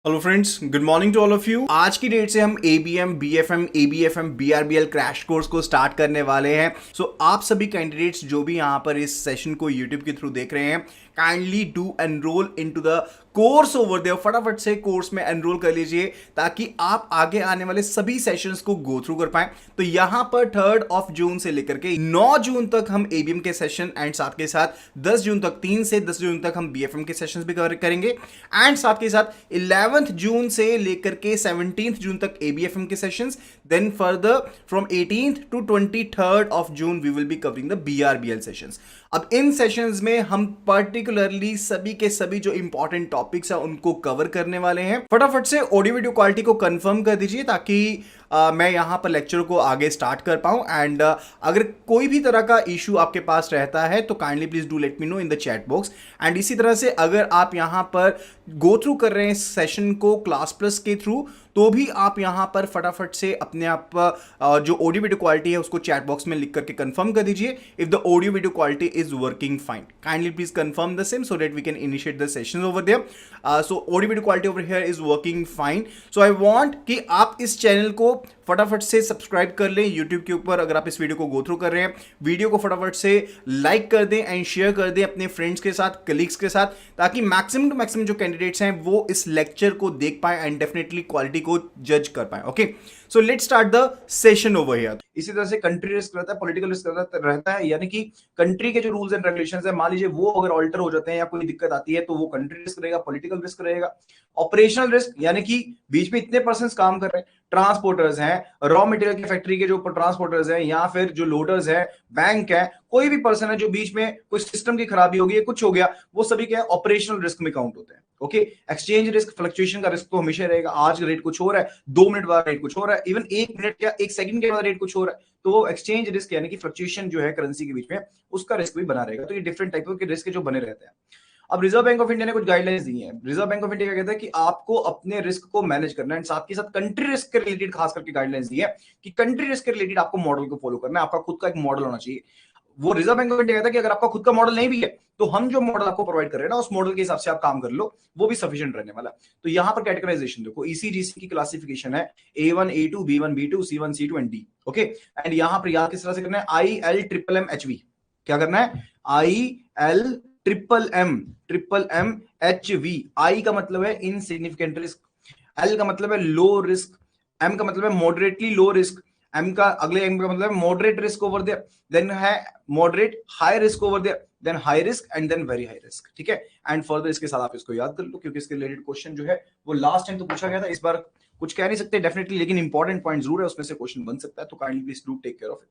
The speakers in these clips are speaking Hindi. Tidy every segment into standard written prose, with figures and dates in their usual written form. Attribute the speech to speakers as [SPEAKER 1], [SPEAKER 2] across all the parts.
[SPEAKER 1] Hello friends, good morning to all of you. आज की डेट से हम ABM, BFM, ABFM, BRBL crash course को स्टार्ट करने वाले हैं। सो आप सभी कैंडिडेट्स जो भी यहाँ पर इस सेशन को यूट्यूब के थ्रू देख रहे हैं, kindly do enrol into the course over there. फटाफट से कोर्स में एनरोल कर लीजिए ताकि आप आगे आने वाले सभी सेशंस को गो थ्रू कर पाए। तो यहाँ पर 3 जून से लेकर के 9 जून तक हम एबीएम के सेशन एंड साथ के साथ 10 जून तक 3 से 10 जून तक हम बीएफएम के सेशंस भी कवर करेंगे एंड साथ के साथ 11 जून से लेकर के 17 जून तक एबीएफएम के sessions. Then further from 18 to 23 June we will be covering the BRBL sessions. अब इन सेशंस में हम पर्टिकुलरली सभी के सभी जो इंपॉर्टेंट टॉपिक्स है उनको कवर करने वाले हैं। फटाफट से ऑडियो वीडियो क्वालिटी को कंफर्म कर दीजिए ताकि मैं यहां पर लेक्चर को आगे स्टार्ट कर पाऊं एंड अगर कोई भी तरह का इशू आपके पास रहता है तो kindly please do let me know in the chat box. And इसी तरह से अगर आप यहां पर गो थ्रू कर रहे हैं सेशन को क्लास प्लस के थ्रू तो भी आप यहां पर फटाफट से अपने आप जो ऑडियो वीडियो क्वालिटी है उसको चैट बॉक्स में लिख करके कंफर्म कर दीजिए if the audio video quality is working fine. Kindly please confirm the same so that we can initiate the sessions over there. So audio video quality over here is working fine. So I want कि आप इस चैनल को फटाफट से सब्सक्राइब कर लें यूट्यूब के ऊपर। अगर आप इस वीडियो को गो थ्रू कर रहे हैं, वीडियो को फटाफट से लाइक कर दें एंड शेयर कर दें अपने फ्रेंड्स के साथ, कलीग्स के साथ, ताकि मैक्सिमम टू मैक्सिमम जो कैंडिडेट्स हैं वो इस लेक्चर को देख पाए एंड डेफिनेटली क्वालिटी को जज कर पाए। Okay, so let's start the session over here. इसी तरह से कंट्री रिस्क रहता है, पॉलिटिकल रिस्क रहता है, यानी कि कंट्री के जो रूल्स एंड रेगुलेशंस है मान लीजिए वो अगर ऑल्टर हो जाते हैं या कोई दिक्कत आती है तो वो कंट्री रिस्क रहेगा, पॉलिटिकल रिस्क रहेगा। ऑपरेशनल रिस्क यानी कि बीच में इतने पर्सन काम कर रहे हैं, ट्रांसपोर्टर्स हैं, रॉ मटेरियल की फैक्ट्री के जो ट्रांसपोर्टर्स हैं या फिर जो लोडर्स हैं, बैंक है, कोई भी पर्सन है जो बीच में कोई सिस्टम की खराबी हो गई, कुछ हो गया, वो सभी क्या है ऑपरेशनल रिस्क में काउंट होते हैं। ओके, एक्सचेंज रिस्क, फ्लक्चुएशन का रिस्क तो हमेशा रहेगा। आज रेट कुछ हो रहा है, 2 मिनट बाद रेट कुछ हो रहा है, इवन 1 मिनट या 1 सेकंड के बाद रेट कुछ हो रहा है, तो वो एक्सचेंज रिस्क यानी कि फ्लक्चुएशन जो है करेंसी के बीच में, उसका रिस्क भी बना रहेगा। तो ये डिफरेंट टाइप के रिस्क जो बने रहते हैं। अब रिजर्व बैंक ऑफ इंडिया ने कुछ गाइडलाइंस दी हैं। रिजर्व बैंक ऑफ इंडिया क्या कहता है कि आपको अपने रिस्क को मैनेज करना है, साथ के साथ कंट्री रिस्क के रिलेटेड खास करके गाइडलाइंस दी है कि कंट्री रिस्क के रिलेटेड आपको मॉडल को फॉलो करना है, आपका खुद का एक मॉडल होना चाहिए। वो रिजर्व बैंक ऑफ इंडिया कहता है कि अगर आपका खुद का मॉडल नहीं भी है तो हम जो मॉडल आपको प्रोवाइड कर रहे हैं ना उस मॉडल के हिसाब से आप काम कर लो, वो भी सफिशिएंट रहने वाला। तो यहां पर कैटेगराइजेशन देखो, ईसीजीसी की क्लासिफिकेशन है A1 A2 B1 B2 C1 C2 and D। Okay, and यहां पर याद किस तरह से करना है, IL MMHV। क्या करना है, IL MMHV। आई का मतलब है इनसिग्निफिकेंट रिस्क, एल का मतलब है लो रिस्क, एम का मतलब है मॉडरेटली लो रिस्क, एम का अगले एम का मतलब है moderate risk over there, then है moderate high risk over there, then high risk and then very high risk. ठीक है, एंड फर्दर इसके साथ आप इसको याद कर लो क्योंकि इसके रिलेटेड क्वेश्चन जो है वो लास्ट टाइम तो पूछा गया था, इस बार कुछ कह नहीं सकते डेफिनेटली, लेकिन इंपॉर्टेंट पॉइंट जरूर है, उसमें से क्वेश्चन बन सकता है, तो kindly please do take care of it.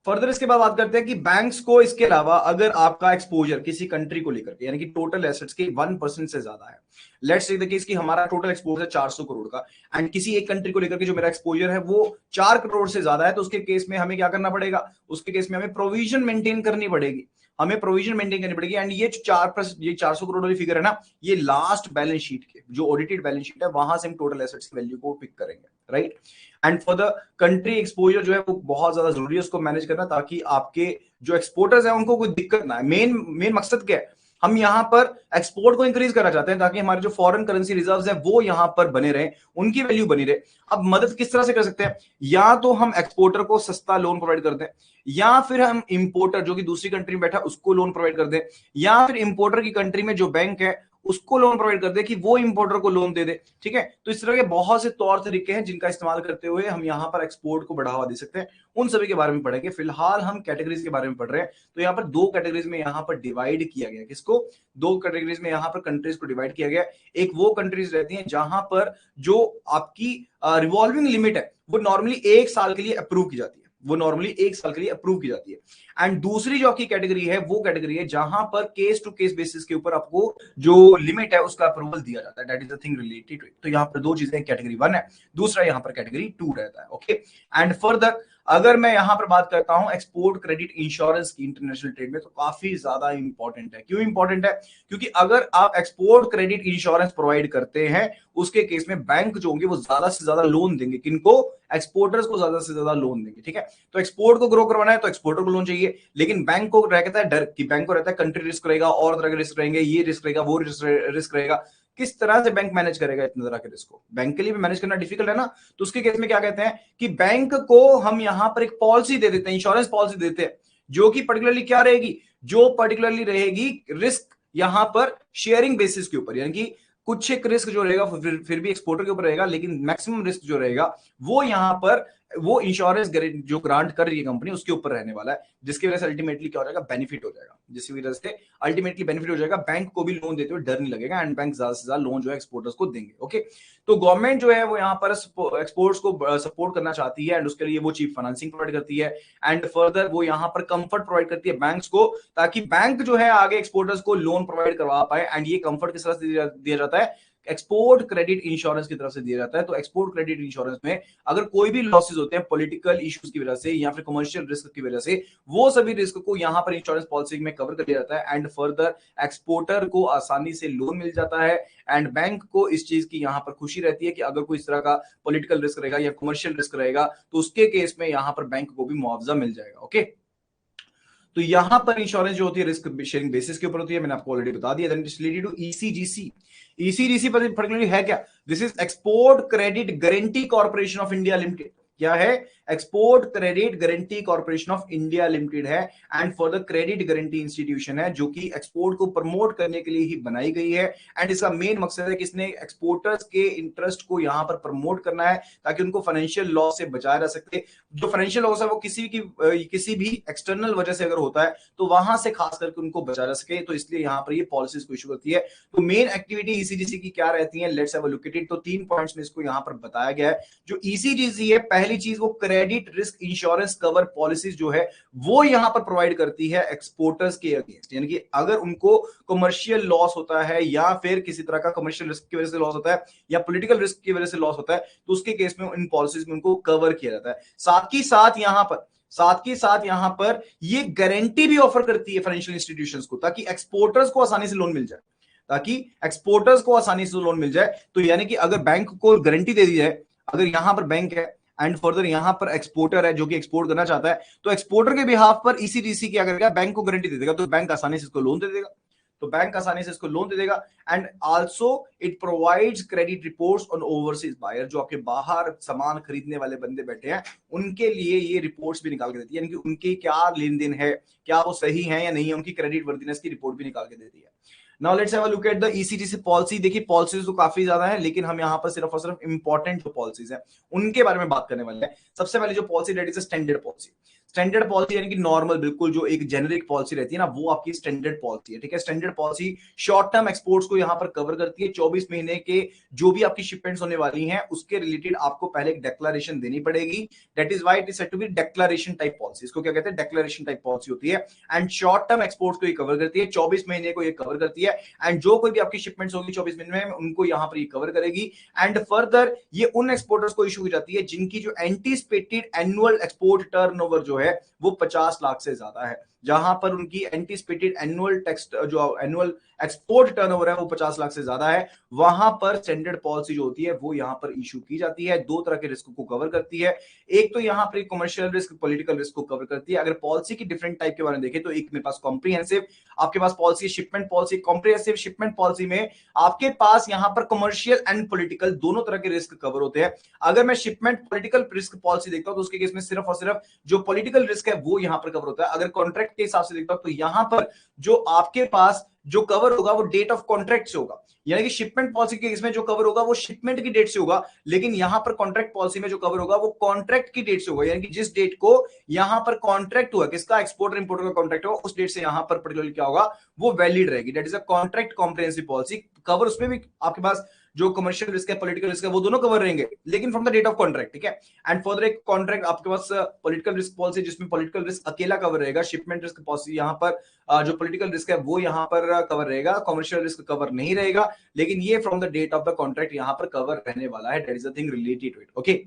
[SPEAKER 1] Further इसके बाद बात करते हैं कि बैंक्स को इसके अलावा अगर आपका एक्सपोजर किसी कंट्री को लेकर के यानी कि टोटल एसेट्स के 1% से ज्यादा है, लेट्स से देखिए इसकी हमारा टोटल एक्सपोजर 400 करोड़ का एंड किसी एक कंट्री को लेकर के जो मेरा एक्सपोजर है वो 4 करोड़ से ज्यादा है, तो उसके केस में हमें क्या करना पड़ेगा, उसके केस में हमें प्रोविजन मेंटेन करनी पड़ेगी, हमें प्रोविजन मेंटेन करनी पड़ेगी। एंड ये 400 करोड़ वाली फिगर है ना, ये लास्ट बैलेंस शीट के जो ऑडिटेड बैलेंस शीट है वहां से हम टोटल एसेट्स की वैल्यू को पिक करेंगे, right. And for the country exposure जो है वो बहुत ज्यादा जरूरी है उसको मैनेज करना, ताकि आपके जो एक्सपोर्टर्स हैं उनको कोई दिक्कत ना है। मेन मकसद क्या है, हम यहां पर एक्सपोर्ट को इंक्रीज करना चाहते हैं ताकि हमारे जो फॉरेन करेंसी रिजर्व्स हैं वो यहां पर बने रहे, उनकी वैल्यू बनी रहे। अब मदद किस तरह से कर सकते हैं, या तो हम एक्सपोर्टर को सस्ता लोन प्रोवाइड कर दें, या फिर हम इंपोर्टर जो कि दूसरी कंट्री में बैठा उसको लोन प्रोवाइड कर दें, या फिर इंपोर्टर की कंट्री में जो बैंक है उसको लोन प्रोवाइड कर दे कि वो इंपोर्टर को लोन दे दे। ठीक है, तो इस तरह के बहुत से तौर तरीके हैं जिनका इस्तेमाल करते हुए हम यहां पर एक्सपोर्ट को बढ़ावा दे सकते हैं, उन सभी के बारे में पढ़ेंगे। फिलहाल हम कैटेगरीज के बारे में पढ़ रहे हैं, तो यहाँ पर 2 कैटेगरीज में यहाँ पर डिवाइड किया गया, किसको, 2 कैटेगरीज में यहाँ पर कंट्रीज को डिवाइड किया गया। एक वो कंट्रीज रहती हैं जहां पर जो आपकी रिवॉल्विंग लिमिट है वो नॉर्मली 1 साल के लिए अप्रूव की जाती है, वो नॉर्मली 1 साल के लिए अप्रूव की जाती है। एंड दूसरी जो आपकी कैटेगरी है वो कैटेगरी है जहां पर केस टू केस बेसिस के ऊपर आपको जो लिमिट है उसका अप्रूवल दिया जाता है, that is the thing related to it. तो यहां पर 2 चीजें, कैटेगरी 1 है, दूसरा यहां पर कैटेगरी 2 रहता है। ओके, एंड फर्दर अगर मैं यहां पर बात करता हूं एक्सपोर्ट क्रेडिट इंश्योरेंस की इंटरनेशनल ट्रेड में, तो काफी ज्यादा इंपॉर्टेंट है। क्यों इंपॉर्टेंट है, क्योंकि अगर आप एक्सपोर्ट क्रेडिट इंश्योरेंस प्रोवाइड करते हैं उसके केस में बैंक जो होंगे वो ज्यादा से ज्यादा लोन देंगे, किनको, एक्सपोर्टर्स को ज्यादा से ज्यादा लोन देंगे। ठीक है, तो एक्सपोर्ट को ग्रो करवाना है तो एक्सपोर्टर को लोन चाहिए, लेकिन बैंक को रहता है डर कि बैंक को रहता है कंट्री रिस्क रहेगा और तरह के रिस्क रहेंगे, ये रिस्क रहेगा वो रिस्क रहेगा,
[SPEAKER 2] किस तरह से बैंक मैनेज करेगा इतने तरह के रिस्क को? बैंक के लिए भी मैनेज करना डिफिकल्ट है ना। तो उसके केस में क्या कहते हैं कि बैंक को हम यहां पर एक पॉलिसी दे देते हैं, इंश्योरेंस पॉलिसी देते हैं, जो कि पर्टिकुलरली क्या रहेगी, जो पर्टिकुलरली रहेगी रिस्क यहां पर शेयरिंग बेसिस के ऊपर, यानी कि कुछ एक रिस्क जो रहेगा फिर भी एक्सपोर्टर के ऊपर रहेगा, लेकिन मैक्सिमम रिस्क जो रहेगा वो यहां पर वो इंश्योरेंस जो ग्रांट कर रही है कंपनी उसके ऊपर रहने वाला है, जिसकी वजह से अल्टीमेटली क्या हो जाएगा, बेनिफिट हो जाएगा, जिसकी वजह से अल्टीमेटली बेनिफिट हो जाएगा, बैंक को भी लोन देते हुए डर नहीं लगेगा एंड बैंक ज्यादा से ज्यादा लोन जो है एक्सपोर्टर्स को देंगे। ओके, तो गवर्नमेंट जो है वो यहाँ पर एक्सपोर्ट्स को सपोर्ट करना चाहती है एंड उसके लिए वो चीप फाइनेंसिंग प्रोवाइड करती है एंड फर्दर वो यहाँ पर कंफर्ट प्रोवाइड करती है बैंक्स को, ताकि बैंक जो है आगे एक्सपोर्टर्स को लोन प्रोवाइड करवा पाए। एंड ये कंफर्ट किस तरह से दिया जाता है, एक्सपोर्ट क्रेडिट इंश्योरेंस की तरफ से दिया जाता है। तो एक्सपोर्ट क्रेडिट इंश्योरेंस में अगर कोई भी लॉसेस होते हैं पॉलिटिकल इश्यूज की वजह से या फिर कमर्शियल रिस्क की वजह से, वो सभी रिस्क को यहां पर इंश्योरेंस पॉलिसी में कवर कर दिया जाता है एंड फर्दर एक्सपोर्टर को आसानी से लोन मिल जाता है एंड बैंक को इस चीज की यहां पर खुशी रहती है कि अगर कोई इस तरह का पॉलिटिकल रिस्क रहेगा या कमर्शियल रिस्क रहेगा तो उसके केस में यहां पर बैंक को भी मुआवजा मिल जाएगा। ओके, तो यहां पर इंश्योरेंस जो होती है रिस्क शेयरिंग बेसिस के ऊपर होती है, मैंने आपको ऑलरेडी बता दिया। Then it's related to ECGC. ECGC particularly है क्या, this is Export Credit Guarantee Corporation of India Limited. क्या है, Export Credit Guarantee Corporation of India Limited है and for the credit guarantee institution है, जो कि एक्सपोर्ट को प्रमोट करने के लिए ही बनाई गई है एंड इसका मेन मकसद है कि इसने एक्सपोर्टर्स के इंटरेस्ट को यहां पर प्रमोट करना है ताकि उनको फाइनेंशियल लॉस से बचाया जा सके। जो फाइनेंशियल लॉस है वो किसी भी एक्सटर्नल वजह से अगर होता है तो वहां से खास करके उनको बचाया जा सके, तो इसलिए यहां पर ये पॉलिसीज को इशू करती है। तो मेन एक्टिविटी ईसीजीसी की क्या रहती है, let's have a look at it. तो 3 पॉइंट्स में इसको यहां पर बताया गया है। जो ईसीजीसी है, पहली चीज वो credit risk insurance cover policies जो है वो यहां पर प्रोवाइड करती है एक्सपोर्टर्स के अगेंस्ट, यानी कि अगर उनको कमर्शियल लॉस होता है या फिर किसी तरह का कमर्शियल रिस्क की वजह से लॉस होता है या पॉलिटिकल रिस्क की वजह से लॉस होता है, तो उसके केस में इन पॉलिसीज में उनको कवर किया जाता है। साथ ही साथ यहां पर ये गारंटी भी ऑफर करती है फाइनेंशियल इंस्टीट्यूशंस को, ताकि एक्सपोर्टर्स को आसानी से लोन मिल जाए, तो यानी कि अगर बैंक को गारंटी दे दी जाए, अगर यहां पर बैंक है एंड फर्दर यहां पर एक्सपोर्टर है जो कि एक्सपोर्ट करना चाहता है, तो एक्सपोर्टर के बिहाफ पर ईसीजीसी क्या करेगा, बैंक को गारंटी दे देगा, तो बैंक आसानी से इसको लोन दे देगा। And also it provides credit reports on overseas buyer, जो आपके बाहर सामान खरीदने वाले बंदे बैठे हैं उनके लिए ये रिपोर्ट्स भी निकाल के देती है, यानी कि उनके क्या लेन देन है, क्या वो सही है या नहीं है, उनकी क्रेडिट वर्दीनेस की रिपोर्ट भी निकाल के देती है। Now let's have a look at the ECGC policy. देखिए पॉलिसीज तो काफी ज्यादा है, लेकिन हम यहाँ पर सिर्फ और सिर्फ इंपॉर्टेंट जो पॉलिसीज है उनके बारे में बात करने वाले हैं। सबसे पहले जो policy date is standard policy. Standard policy यानी कि नॉर्मल, बिल्कुल जो एक जेनेरिक पॉलिसी रहती है ना, वो आपकी स्टैंडर्ड पॉलिसी है। ठीक है, standard policy short term exports को यहां पर कवर करती है। 24 महीने के जो भी आपकी शिपमेंट्स होने वाली हैं उसके रिलेटेड आपको पहले एक डिक्लेरेशन देनी पड़ेगी। That is why it is said to be declaration type policy. इसको क्या कहते हैं, डिक्लेरेशन टाइप पॉलिसी होती है एंड शॉर्ट टर्म एक्सपोर्ट्स को ये कवर करती है, 24 महीने को ये कवर करती है एंड जो कोई भी आपकी शिपमेंट्स होगी 24 महीने में उनको यहां पर ये कवर करेगी। एंड फर्दर ये उन एक्सपोर्टर्स को इशू की जाती है जिनकी जो एंटीसिपेटेड एनुअल एक्सपोर्ट टर्नओवर जो है वो 50 लाख से ज्यादा है। जहां पर उनकी एंटीसिपेटेड एनुअल एक्सपोर्ट टर्नओवर है वो 50 लाख से ज्यादा है, वहां पर स्टैंडर्ड पॉलिसी जो होती है वो यहां पर इशू की जाती है। 2 तरह के रिस्क को कवर करती है, एक तो यहां पर कमर्शियल रिस्क, पॉलिटिकल रिस्क को कवर करती है। अगर पॉलिसी की डिफरेंट टाइप के बारे में देखें तो एक मेरे पास कॉम्प्रिहेंसिव आपके पास policy, shipment policy. Comprehensive shipment policy में आपके पास यहां पर कमर्शियल एंड पॉलिटिकल दोनों तरह के रिस्क कवर होते हैं। अगर मैं शिपमेंट पॉलिटिकल रिस्क पॉलिसी देखता हूं तो उसके केस में सिर्फ और सिर्फ जो पॉलिटिकल रिस्क है वो यहां पर कवर होता है। अगर कॉन्ट्रैक्ट के हिसाब से देखता हूं तो यहां पर जो आपके पास जो कवर होगा वो डेट ऑफ कॉन्ट्रैक्ट से होगा, यानी कि शिपमेंट पॉलिसी के केस में जो कवर होगा वो शिपमेंट की डेट से होगा, लेकिन यहां पर कॉन्ट्रैक्ट पॉलिसी में जो कवर होगा वो कॉन्ट्रैक्ट की डेट से होगा, यानी कि जिस डेट को यहां पर कॉन्ट्रैक्ट हुआ, किसका, एक्सपोर्टर इंपोर्टर का कॉन्ट्रैक्ट हुआ, उस डेट से यहां पर पर्टिकुलरली क्या होगा, वो वैलिड रहेगी। That is a contract comprehensive policy. Cover उसमें भी आपके पास जो कमर्शियल रिस्क है, पॉलिटिकल रिस्क है, वो दोनों कवर रहेंगे, लेकिन from the date of contract. ठीक है, एंड फर्दर एक कॉन्ट्रैक्ट आपके पास पॉलिटिकल रिस्क पॉलिसी जिसमें पॉलिटिकल रिस्क अकेला कवर रहेगा। शिपमेंट रिस्क पॉलिसी यहां पर जो पॉलिटिकल रिस्क है वो यहां पर कवर रहेगा, कमर्शियल रिस्क कवर नहीं रहेगा, लेकिन ये from the date of the contract यहां पर कवर रहने वाला है। That is the thing related to it. Okay,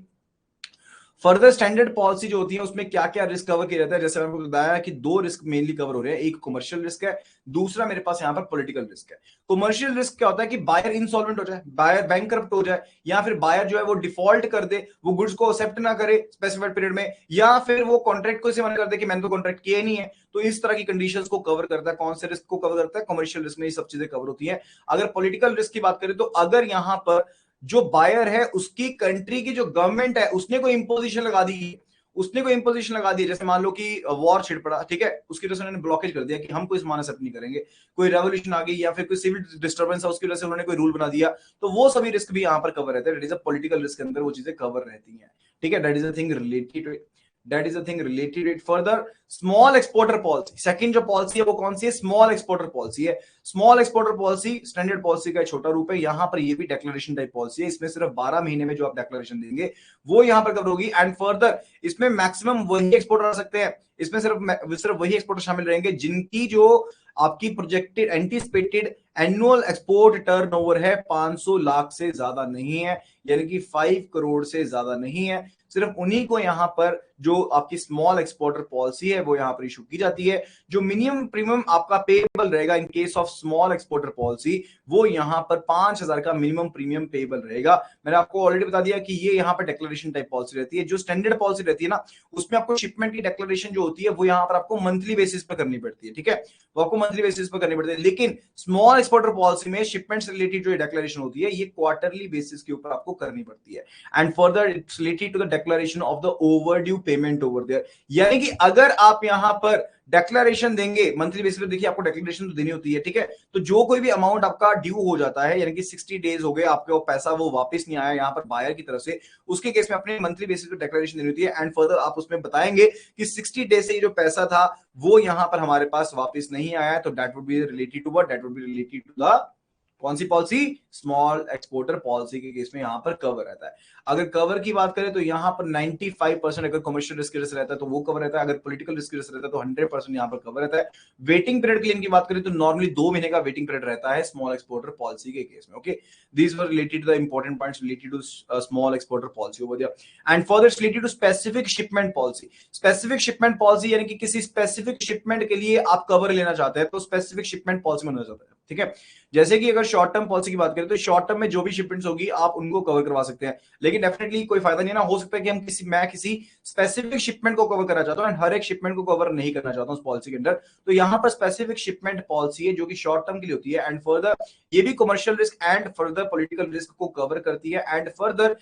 [SPEAKER 2] further standard policy जो होती है उसमें क्या क्या रिस्क कवर किया जाता है, जैसे मैंने आपको बताया कि दो रिस्क मेनली कवर हो रहे हैं, एक कमर्शियल रिस्क है, दूसरा मेरे पास यहाँ पर पॉलिटिकल रिस्क है। कमर्शियल रिस्क क्या होता है कि बायर इंसॉल्वेंट हो जाए, बायर बैंकरप्ट हो जाए, या फिर बायर जो है वो डिफॉल्ट कर दे, वो गुड्स को एक्सेप्ट ना करे स्पेसिफाइड पीरियड में, या फिर वो कॉन्ट्रैक्ट को इसे मना कर दे कि मैंने तो कॉन्ट्रैक्ट किया नहीं है। तो इस तरह की कंडीशंस को कवर करता है। कौन से रिस्क को कवर करता है? कमर्शियल रिस्क में ये सब चीजें कवर होती है। अगर पॉलिटिकल रिस्क की बात करें तो अगर यहां पर जो बायर है उसकी कंट्री की जो गवर्नमेंट है उसने कोई इंपोजिशन लगा दी, उसने कोई इंपोजिशन लगा दी, जैसे मान लो कि वॉर छिड़ पड़ा, ठीक है, उसकी वजह से उन्होंने ब्लॉकेज कर दिया कि हम कोई सामान एक्सेप्ट नहीं करेंगे, कोई रेवोल्यूशन आ गई या फिर कोई सिविल डिस्टर्बेंस है उसकी वजह से उन्होंने कोई रूल बना दिया, तो वो सभी रिस्क भी यहां पर कवर रहते हैं। That is a political risk के अंदर वो चीजें कवर रहती हैं, ठीक है। That is a thing related to it, that is a thing related it. Further small exporter policy, second जो पॉलिसी है वो कौन सी है? स्मॉल एक्सपोर्टर पॉलिसी है। Small exporter policy standard policy का छोटा रूप है। यहां पर ये भी डिक्लेरेशन टाइप पॉलिसी है, इसमें सिर्फ 12 महीने में जो आप डिक्लेरेशन देंगे वो यहां पर कवर होगी। एंड फर्दर इसमें मैक्सिमम वही एक्सपोर्टर आ सकते हैं, इसमें सिर्फ वही एक्सपोर्टर शामिल रहेंगे जिनकी जो आपकी projected anticipated annual export turnover है 500 लाख से ज्यादा नहीं है, यानी कि 5 करोड़ से ज्यादा नहीं है। सिर्फ उन्हीं को यहां पर जो आपकी स्मॉल एक्सपोर्टर पॉलिसी है वो यहां पर इशू की जाती है। जो मिनिमम प्रीमियम आपका पेएबल रहेगा in case of small exporter policy, वो यहां पर 5,000 का मिनिमम प्रीमियम पेएबल रहेगा। मैंने आपको ऑलरेडी बता दिया कि ये यहां पर डिक्लेरेशन टाइप पॉलिसी रहती है। जो स्टैंडर्ड पॉलिसी रहती है ना, उसमें आपको शिपमेंट की डिक्लेरेशन जो होती है वो यहां पर आपको मंथली बेसिस पर करनी पड़ती है, ठीक है, वो आपको मंथली बेसिस पर करनी पड़ती है। लेकिन स्मॉल एक्सपोर्टर पॉलिसी में शिपमेंट से रिलेटेड जो डिक्लेरेशन होती है ये क्वार्टरली बेसिस के ऊपर आपको करनी पड़ती है। And further it's related to the declaration of the overdue payment over there, यानी कि अगर आप यहां पर डिक्लेरेशन देंगे मंथली बेसिस पे, देखिए आपको डिक्लेरेशन तो देनी होती है, ठीक है, तो जो कोई भी अमाउंट आपका ड्यू हो जाता है, यानी कि 60 डेज हो गए आपके वो पैसा वो वापस नहीं आया यहां पर बायर की तरफ से, उसके केस में अपने मंथली बेसिस पे डिक्लेरेशन देनी होती है। एंड फर्दर आप उसमें बताएंगे कि 60 डेज से जो पैसा था वो यहां पर हमारे पास वापस नहीं आया, तो that would be related to what? That would be related to the कौन सी पॉलिसी? स्मॉल एक्सपोर्टर पॉलिसी के केस में यहां पर कवर रहता है। अगर कवर की बात करें तो यहां पर 95% अगर कमर्शियल रिस्क रिस्क रहता है तो वो कवर रहता है, अगर पॉलिटिकल रिस्क रिस्क रहता है तो 100% यहां पर कवर रहता है। वेटिंग पीरियड की इनकी बात करें तो नॉर्मली 2 महीने का वेटिंग पीरियड रहता है स्मॉल एक्सपोर्टर पॉलिसी के केस में। Okay, these were related to the important points related to small exporter policy over there. And further related to specific shipment policy. Specific shipment policy यानी कि किसी स्पेसिफिक शिपमेंट के लिए आप कवर लेना चाहते हैं तो स्पेसिफिक शिपमेंट पॉलिसी में जाता है, ठीक है। जैसे कि अगर शॉर्ट टर्म पॉलिसी की बात करें तो शॉर्ट टर्म में जो भी शिपमेंट्स होगी आप उनको कवर करवा सकते हैं, लेकिन डेफिनेटली कोई फायदा नहीं है ना, हो सकता है कि मैं किसी स्पेसिफिक शिपमेंट को कवर करना चाहता हूं एंड हर एक शिपमेंट को कवर नहीं करना चाहता हूं उस पॉलिसी के अंदर, तो यहां पर स्पेसिफिक शिपमेंट पॉलिसी है जो कि शॉर्ट टर्म के लिए होती है। एंड फर्दर ये भी commercial risk and further political risk को कवर करती है। एंड फर्दर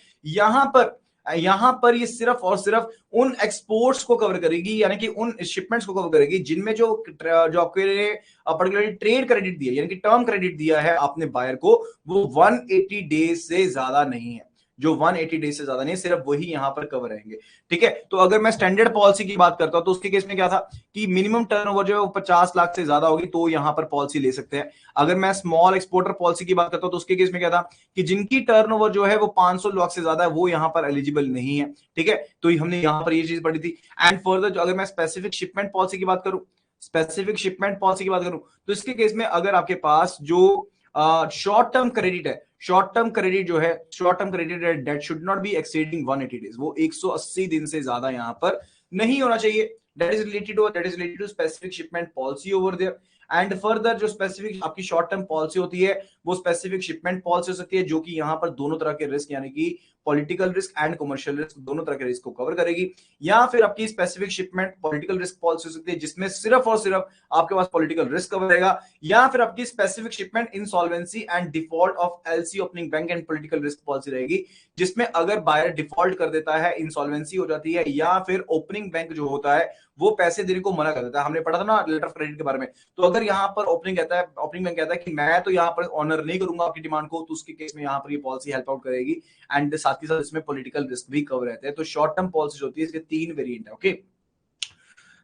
[SPEAKER 2] यहां पर ये सिर्फ और सिर्फ उन एक्सपोर्ट्स को कवर करेगी, यानी कि उन शिपमेंट्स को कवर करेगी जिनमें जो आपके पर्टिकुलरली ट्रेड क्रेडिट दिया यानी कि टर्म क्रेडिट दिया है आपने बायर को, वो 180 डेज से ज्यादा नहीं है। जो 180 डेज से ज्यादा नहीं, सिर्फ वही यहां पर कवर रहेंगे, ठीक है। तो अगर मैं स्टैंडर्ड पॉलिसी की बात करता हूं तो उसके केस में क्या था कि मिनिमम टर्नओवर जो है वो 50 लाख से ज्यादा होगी तो यहां पर पॉलिसी ले सकते हैं। अगर मैं स्मॉल एक्सपोर्टर पॉलिसी की बात करता हूं तो उसके केस में क्या था कि जिनकी टर्नओवर जो है वो 500 लाख से ज्यादा है वो यहां पर एलिजिबल नहीं है, ठीक है। तो हमने यहां पर ये चीज पढ़ी थी। एंड फर्दर अगर मैं स्पेसिफिक शिपमेंट पॉलिसी की बात करूं, स्पेसिफिक शिपमेंट पॉलिसी की बात करूं तो इसके केस में अगर आपके पास जो शॉर्ट टर्म क्रेडिट है, शॉर्ट टर्म क्रेडिट जो है, short term credit that should not be exceeding 180 days, वो 180 दिन से ज्यादा यहां पर नहीं होना चाहिए। That is related to specific shipment policy over there. And further जो स्पेसिफिक आपकी शॉर्ट टर्म पॉलिसी होती है वो स्पेसिफिक शिपमेंट पॉलिसी हो सकती है जो कि यहां पर दोनों तरह के रिस्क यानी कि political risk and commercial risk दोनों तरह के रिस्क को कवर करेगी। या फिर आपकी specific shipment political risk policy हो सकती है जिसमें सिर्फ और सिर्फ आपके पास पॉलिटिकल रिस्क कवर रहेगा। या फिर आपकी specific shipment insolvency and default of LC opening bank and political risk policy रहेगी जिसमें अगर बायर डिफॉल्ट कर देता है, इंसॉल्वेंसी हो जाती है या फिर ओपनिंग बैंक जो होता है वो पैसे देने को मना कर देता है। हमने पढ़ा था ना लेटर ऑफ क्रेडिट के बारे में, तो अगर यहां पर ओपनिंग बैंक कहता है कि मैं तो यहां पर ऑनर नहीं करूंगा आपकी डिमांड को, तो उसके केस में यहां पर ये पॉलिसी हेल्प आउट करेगी। एंड साथ ही साथ इसमें पॉलिटिकल रिस्क भी कवर रहते हैं। तो शॉर्ट टर्म पॉलिसी होती है इसके 3 वेरिएंट है। Okay,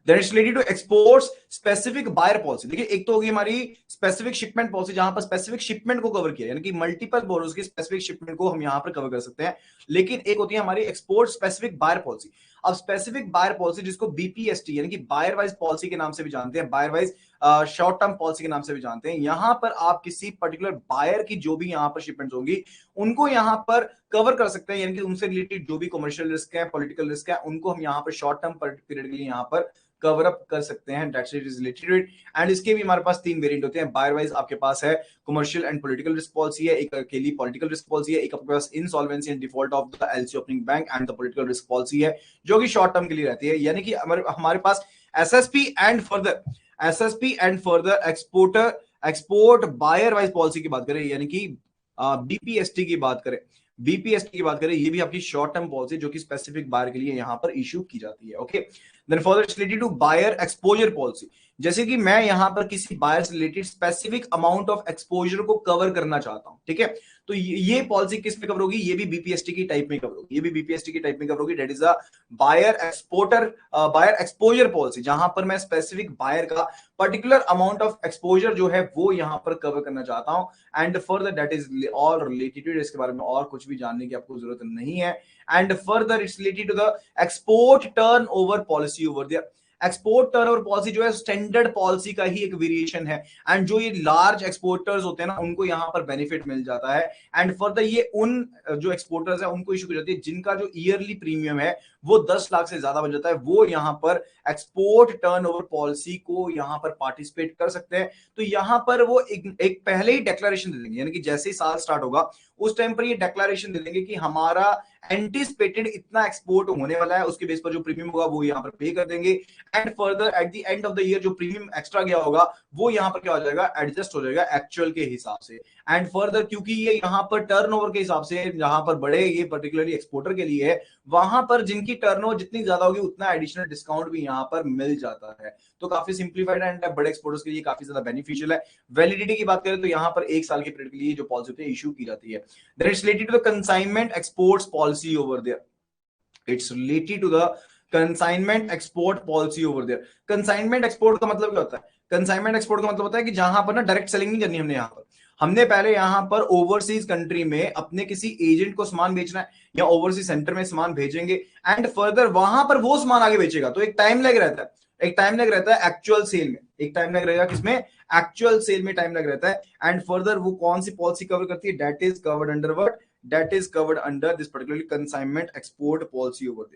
[SPEAKER 2] Then it's related to exports specific buyer policy। देखिए एक तो होगी हमारी स्पेसिफिक शिपमेंट पॉलिसी जहां पर स्पेसिफिक शिपमेंट को कवर किया यानी कि मल्टीपल बोरोज की स्पेसिफिक शिपमेंट को हम यहां पर कवर कर सकते हैं। लेकिन एक होती है हमारी एक्सपोर्ट स्पेसिफिक बायर पॉलिसी। अब स्पेसिफिक बायर पॉलिसी जिसको बीपीएसटी यानी कि बायर वाइज पॉलिसी के नाम से भी जानते हैं, buyer wise short term policy के नाम से भी जानते हैं, यहां पर आप किसी पर्टिकुलर बायर की जो भी यहां पर शिपमेंट्स होंगी उनको यहां पर कवर कर सकते हैं, यानी कि उनसे रिलेटेड जो भी कमर्शियल रिस्क है, पॉलिटिकल रिस्क है, उनको हम यहां पर शॉर्ट टर्म पीरियड के लिए यहां पर कवर अप कर सकते हैं। That's it is related. And इसके भी हमारे पास 3 वेरिएंट होते हैं। बायर वाइज आपके पास है commercial and political risk policy है, एक अकेली पॉलिटिकल रिस्क पॉलिसी है, एक आपके पास insolvency and default of the LC opening bank and the political risk policy है, जो कि शॉर्ट टर्म के लिए रहती है। यानी कि हमारे पास SSP and further export buyer wise policy की बात करें, यानी कि बीपीएसटी की बात करें, ये भी आपकी शॉर्ट टर्म पॉलिसी जो कि स्पेसिफिक बायर के लिए यहां पर इशू की जाती है। Okay, then further it's related to buyer exposure policy. जैसे कि मैं यहां पर किसी बायर से related specific amount of exposure को कवर करना चाहता हूं, ठीक है, तो ये पॉलिसी किस में कवर होगी, ये भी बीपीएसटी की टाइप में कवर होगी, that is a buyer exposure policy, जहां पर मैं स्पेसिफिक बायर का पर्टिकुलर अमाउंट ऑफ एक्सपोजर जो है वो यहां पर कवर करना चाहता हूं। And further that is all related, इसके बारे में और कुछ भी जानने की आपको जरूरत नहीं है। And further it's related to the export turnover policy over there. Export turnover policy जो है स्टैंडर्ड पॉलिसी का ही एक वेरिएशन है, एंड जो ये लार्ज एक्सपोर्टर्स होते हैं ना उनको यहां पर बेनिफिट मिल जाता है। एंड फर्दर ये उन जो एक्सपोर्टर्स है उनको इशू की जाती है जिनका जो ईयरली प्रीमियम है वो 10 लाख से ज्यादा बन जाता है, वो यहां पर एक्सपोर्ट टर्नओवर पॉलिसी को यहां पर पार्टिसिपेट कर सकते हैं। तो यहां पर वो एक पहले ही डिक्लेरेशन दे देंगे, यानी कि जैसे ही साल स्टार्ट होगा उस टाइम पर ये डिक्लेरेशन दे देंगे कि हमारा एंटिसिपेटेड इतना एक्सपोर्ट होने वाला है, उसके बेस पर जो प्रीमियम होगा वो यहां पर पे कर देंगे। And further at the end of the year जो प्रीमियम एक्स्ट्रा गया होगा वो यहां पर क्या हो जाएगा, एडजस्ट हो जाएगा एक्चुअल के हिसाब से। एंड फर्दर क्योंकि ये यहां पर टर्नओवर के हिसाब से जहां पर बड़े ये पर्टिकुलरली एक्सपोर्टर के लिए है, वहां पर जिनकी टर्नओवर जितनी ज्यादा होगी उतना एडिशनल डिस्काउंट भी यहां पर मिल जाता है। तो काफी सिंप्लीफाइड एंड बड़े एक्सपोर्टर्स के लिए काफी ज्यादा बेनिफिशियल है। वैलिडिटी की बात करें तो यहां पर 1 साल के पीरियड के लिए जो पॉलिसी होती है इशू की जाती है। That is related to the consignment exports policy over there. It's related to the consignment export policy over there. Consignment export का मतलब क्या होता है, कंसाइनमेंट एक्सपोर्ट का मतलब होता है कि जहां पर ना डायरेक्ट सेलिंग नहीं करनी हमने, यहां पर हमने पहले यहां पर ओवरसीज कंट्री में अपने किसी एजेंट को सामान बेचना है या ओवरसीज सेंटर में सामान भेजेंगे एंड फर्दर वहां पर वो सामान आगे बेचेगा, तो एक टाइम लग रहता है, एक्चुअल सेल में, एक टाइम लग रहेगा किसमें, एक्चुअल सेल में टाइम लग रहता है। एंड फर्दर वो कौन सी पॉलिसी कवर करती है, that is covered under what, that is covered under this particularly consignment export policy over there।